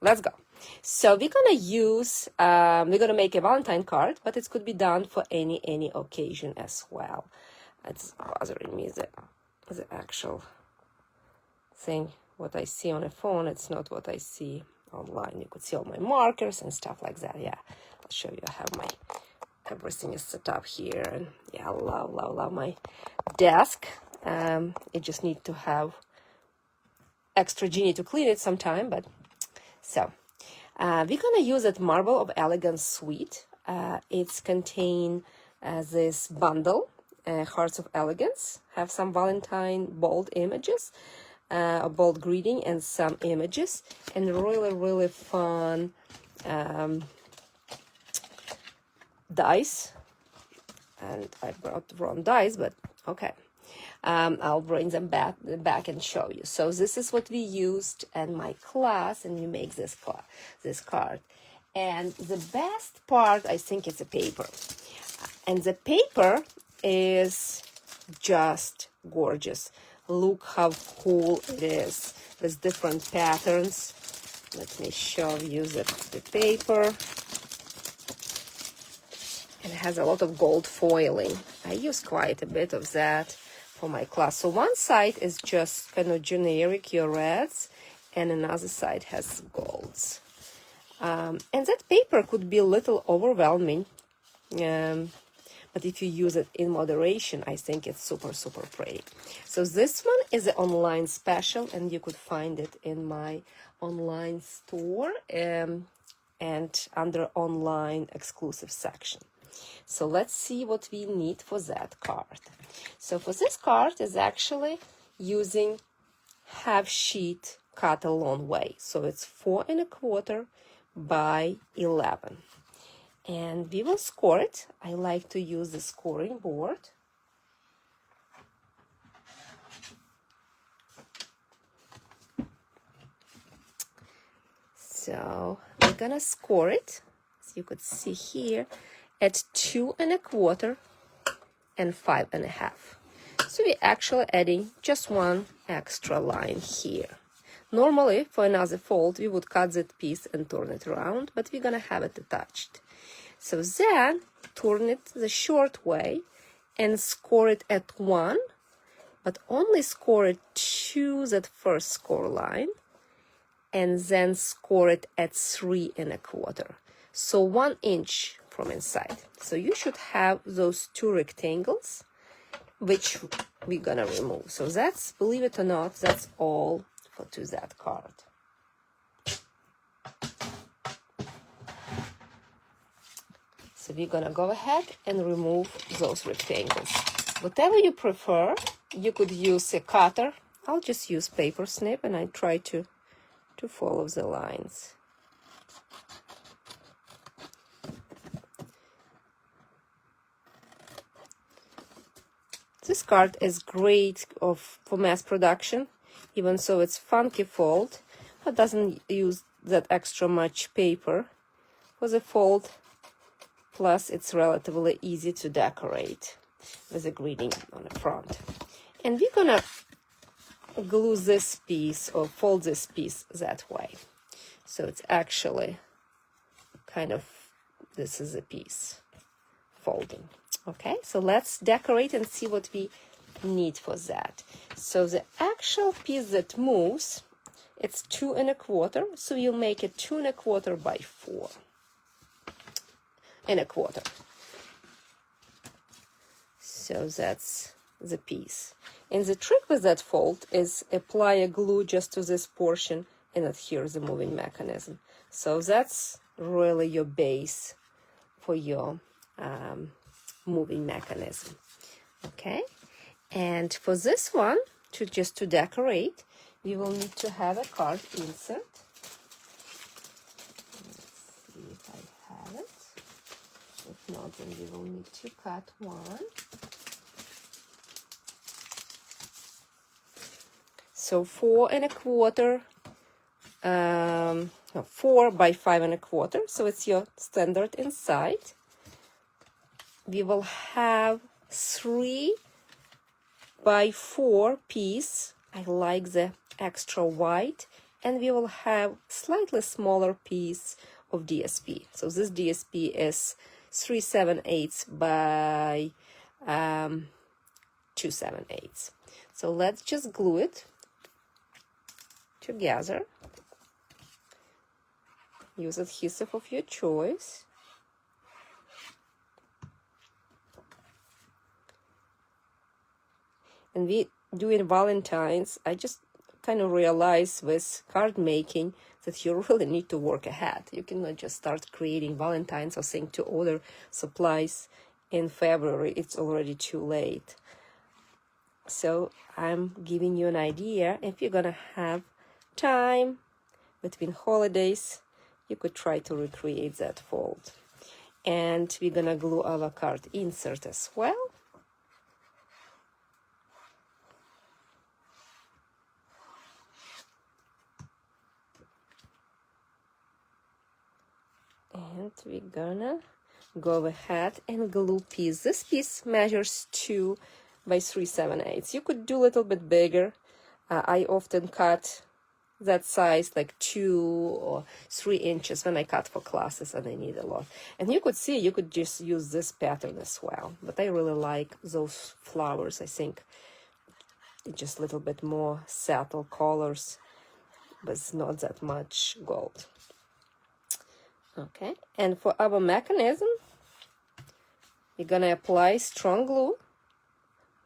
let's go. So we're gonna make a Valentine card, but it could be done for any occasion as well. It's bothering me, the actual thing. What I see on a phone, it's not what I see online. You could see all my markers and stuff like that. Yeah, I'll show you. I have my, everything is set up here, and yeah, I love my desk. It just need to have extra genie to clean it sometime, but so we're gonna use that Marble of Elegance suite. It's contain this bundle, Hearts of Elegance, have some Valentine bold images, a bold greeting and some images, and really fun dice. And I brought the wrong dice, but okay. I'll bring them back and show you. So this is what we used in my class, and you make this card. And the best part, I think, is the paper. And the paper is just gorgeous. Look how cool it is with different patterns. Let me show you the paper. And it has a lot of gold foiling. I use quite a bit of that for my class. So one side is just kind of generic, your reds, and another side has golds. And that paper could be a little overwhelming, but if you use it in moderation, I think it's super pretty. So this one is an online special, and you could find it in my online store and under online exclusive section. So let's see what we need for that card. So for this card is actually using half sheet cut a long way. So it's 4 1/4 by 11. And we will score it. I like to use the scoring board. So we're gonna score it, as you could see here, at 2 1/4 and 5 1/2. So we're actually adding just one extra line here. Normally, for another fold, we would cut that piece and turn it around, but we're gonna have it attached. So then, turn it the short way and score it at 1, but only score it to that first score line, and then score it at 3 1/4. So 1 inch from inside. So you should have those 2 rectangles, which we're gonna remove. So that's, believe it or not, that's all to that card. So we're gonna go ahead and remove those rectangles. Whatever you prefer, you could use a cutter. I'll just use paper snip, and I try to follow the lines. This card is great for mass production, even so it's funky fold, but doesn't use that extra much paper for the fold. Plus, it's relatively easy to decorate with a greeting on the front. And we're gonna glue this piece or fold this piece that way. So it's actually kind of, this is a piece folding. Okay, so let's decorate and see what we need for that. So the actual piece that moves, it's 2 1/4, so you'll make it 2 1/4 by 4 1/4. So that's the piece. And the trick with that fold is apply a glue just to this portion and adhere the moving mechanism. So that's really your base for your moving mechanism. Okay, and for this one, just to decorate, we will need to have a card insert. Let's see if I have it. If not, then we will need to cut one. So 4 1/4, 4 by 5 1/4. So it's your standard inside. We will have 3 by 4 piece. I like the extra white and we will have slightly smaller piece of DSP. So this DSP is 3/7 by 2/7. So let's just glue it together. Use adhesive of your choice. And we doing Valentine's, I just kind of realized with card making that you really need to work ahead. You cannot just start creating Valentines or think to order supplies in February. It's already too late. So I'm giving you an idea. If you're gonna have time between holidays, you could try to recreate that fold. And we're gonna glue our card insert as well. And we're gonna go ahead and glue piece. This piece measures 2 by 3/7. You could do a little bit bigger. I often cut that size like 2 or 3 inches when I cut for classes and I need a lot. And you could see, you could just use this pattern as well. But I really like those flowers. I think it's just a little bit more subtle colors, but it's not that much gold. Okay, and for our mechanism, we're gonna apply strong glue.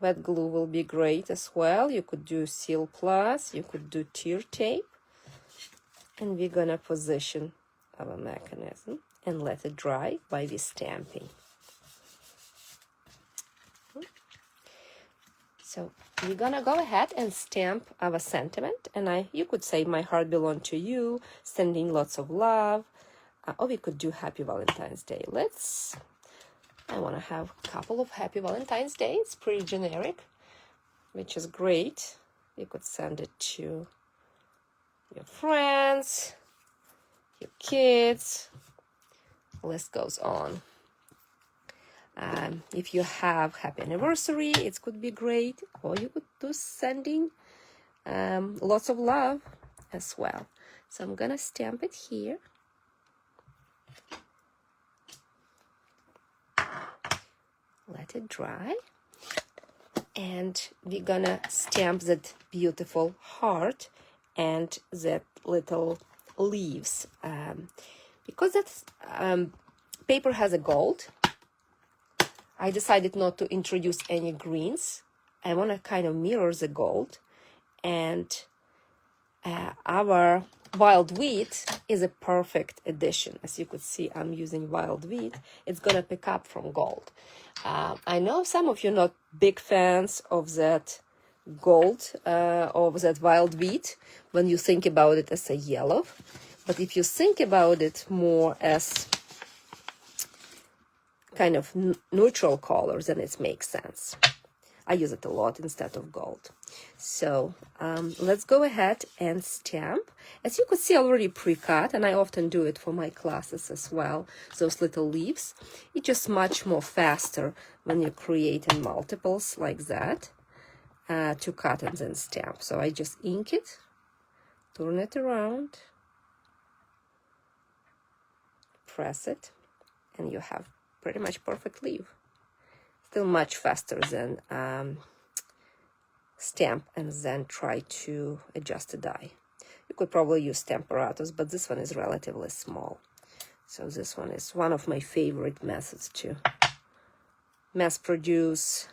Wet glue will be great as well. You could do Seal Plus, you could do tear tape. And we're gonna position our mechanism and let it dry by the stamping. So we're gonna go ahead and stamp our sentiment. And you could say, my heart belongs to you, sending lots of love. Or we could do Happy Valentine's Day. I want to have a couple of Happy Valentine's Day. It's pretty generic, which is great. You could send it to your friends, your kids. The list goes on. If you have happy anniversary, it could be great. Or you could do sending lots of love as well. So I'm going to stamp it here. Let it dry, and we're gonna stamp that beautiful heart and that little leaves, because that paper has a gold. I decided not to introduce any greens. I want to kind of mirror the gold, and our wild wheat is a perfect addition. As you could see, I'm using wild wheat. It's gonna pick up from gold. I know some of you are not big fans of that gold, of that wild wheat, when you think about it as a yellow. But if you think about it more as kind of neutral colors, then it makes sense. I use it a lot instead of gold. So let's go ahead and stamp. As you could see, already pre-cut, and I often do it for my classes as well. Those little leaves. It's just much more faster when you create in multiples like that to cut and then stamp. So I just ink it, turn it around, press it, and you have pretty much perfect leaf. Still much faster than stamp and then try to adjust the die. You could probably use Stamparatus, but this one is relatively small. So this one is one of my favorite methods to mass produce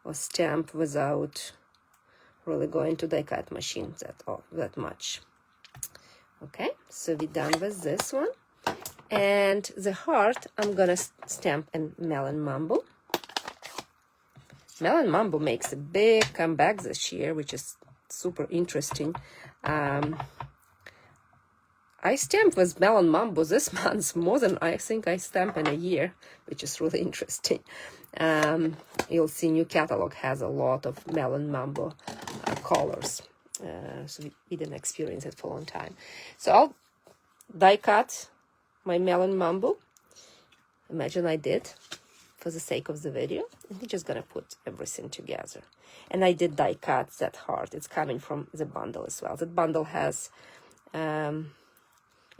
or stamp without really going to die cut machine that much. Okay, so we're done with this one. And the heart, I'm gonna stamp in Melon Mambo. Melon Mambo makes a big comeback this year, which is super interesting. I stamped with Melon Mambo this month more than I think I stamp in a year, which is really interesting. You'll see new catalog has a lot of Melon Mambo colors. So we didn't experience it for a long time. So I'll die cut my Melon Mambo. Imagine I did for the sake of the video. And we're just gonna put everything together. And I did die cut that heart. It's coming from the bundle as well. That bundle has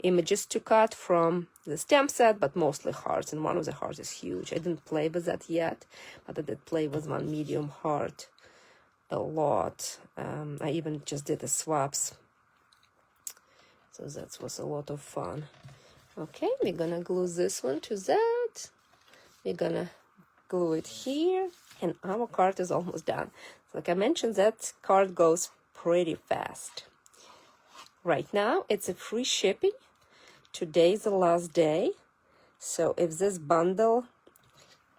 images to cut from the stamp set, but mostly hearts, and one of the hearts is huge. I didn't play with that yet, but I did play with one medium heart a lot. I even just did the swaps, so that was a lot of fun. Okay, we're gonna glue this one to that. We're gonna glue it here, and our card is almost done. Like I mentioned, that card goes pretty fast. Right now, it's a free shipping. Today's the last day. So if this bundle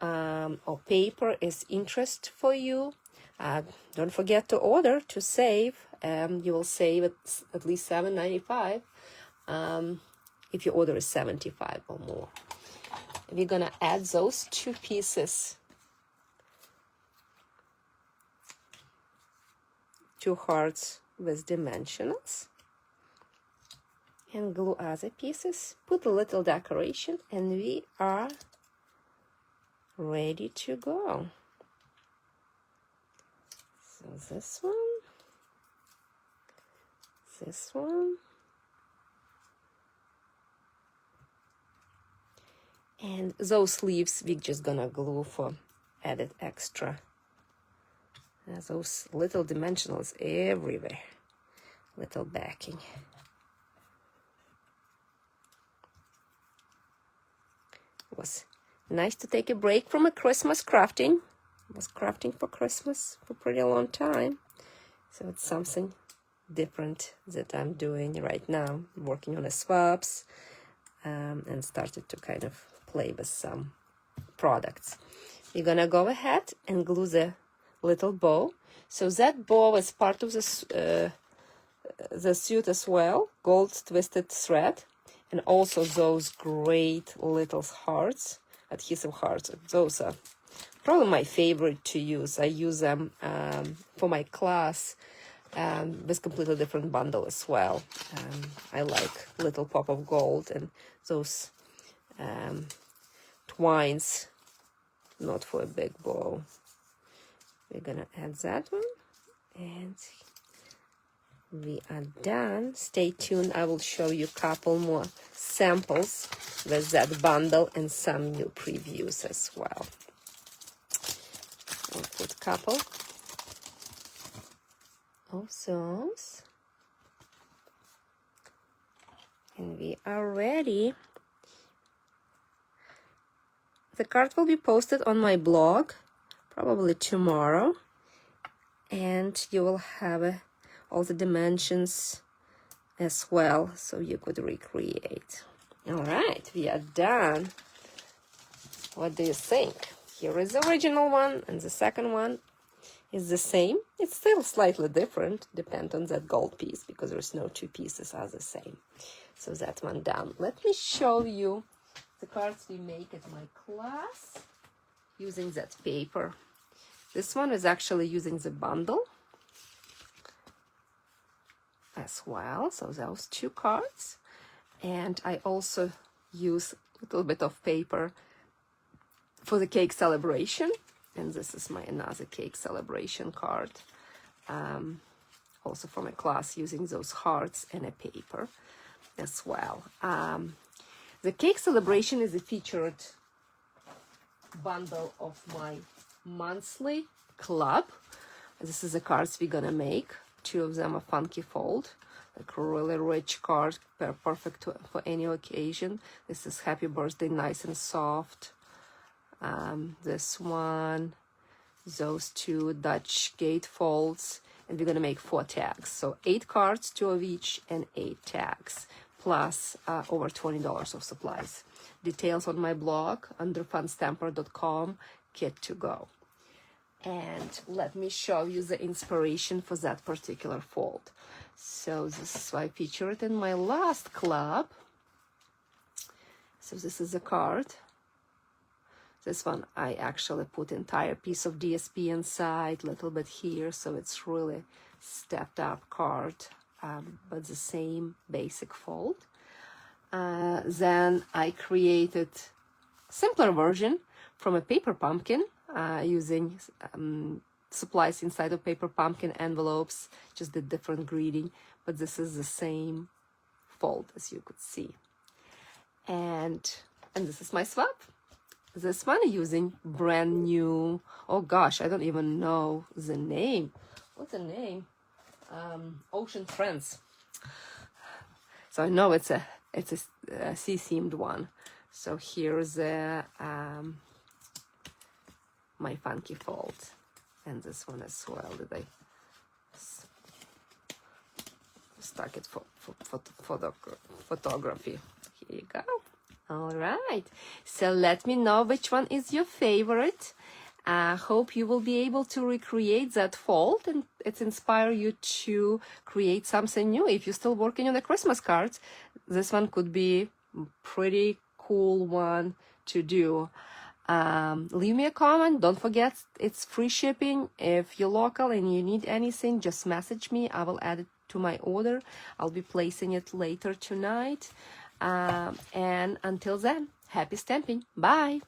or paper is interest for you, don't forget to order to save. You will save at least $7.95 if your order is 75 or more. We're gonna add those two pieces, two hearts with dimensionals, and glue other pieces, put a little decoration, and we are ready to go. So this one, and those leaves we're just gonna glue for added extra. There's those little dimensionals everywhere, little backing. It was nice to take a break from a Christmas crafting. I was crafting for Christmas for a pretty long time, so it's something different that I'm doing right now, working on the swaps, and started to kind of play with some products. We're gonna go ahead and glue the little bow. So that bow is part of the suit as well, gold twisted thread, and also those great little hearts, adhesive hearts. Those are probably my favorite to use. I use them for my class with completely different bundle as well. I like little pop of gold and those twines, not for a big bow. We're gonna add that one, and we are done. Stay tuned. I will show you a couple more samples with that bundle and some new previews as well. We'll put a couple of those, and we are ready. The card will be posted on my blog probably tomorrow, and you will have all the dimensions as well, so you could recreate. All right, we are done. What do you think? Here is the original one, and the second one is the same. It's still slightly different, depend on that gold piece, because there's no two pieces are the same. So that one done. Let me show you the cards we make at my class using that paper. This one is actually using the bundle as well, so those two cards, and I also use a little bit of paper for the cake celebration, and this is my another cake celebration card, also from a class, using those hearts and a paper as well. The cake celebration is a featured bundle of my monthly club. This is the cards we're gonna make. Two of them are funky fold, like a really rich card, perfect for any occasion. This is happy birthday, nice and soft. This one, those two Dutch gate folds, and we're gonna make 4 tags. So 8 cards, 2 of each, and 8 tags, plus over $20 of supplies. Details on my blog under funstamper.com, kit to go. And let me show you the inspiration for that particular fold. So this is why I featured it in my last club. So this is a card. This one I actually put entire piece of DSP inside, little bit here, so it's really stepped up card, but the same basic fold. Then I created simpler version from a paper pumpkin, using supplies inside of paper pumpkin envelopes, just the different greeting, but this is the same fold, as you could see. And this is my swap. This one using brand new, oh gosh, I don't even know the name. What's the name? Ocean Trends. So I know it's a sea-themed one. So here's my funky fold, and this one as well. Did I stuck it for photography? Here you go. All right. So let me know which one is your favorite. I hope you will be able to recreate that fold and it's inspire you to create something new. If you're still working on the Christmas cards, this one could be pretty cool one to do. Leave me a comment. Don't forget, it's free shipping. If you're local and you need anything, just message me. I will add it to my order. I'll be placing it later tonight. And until then, happy stamping. Bye.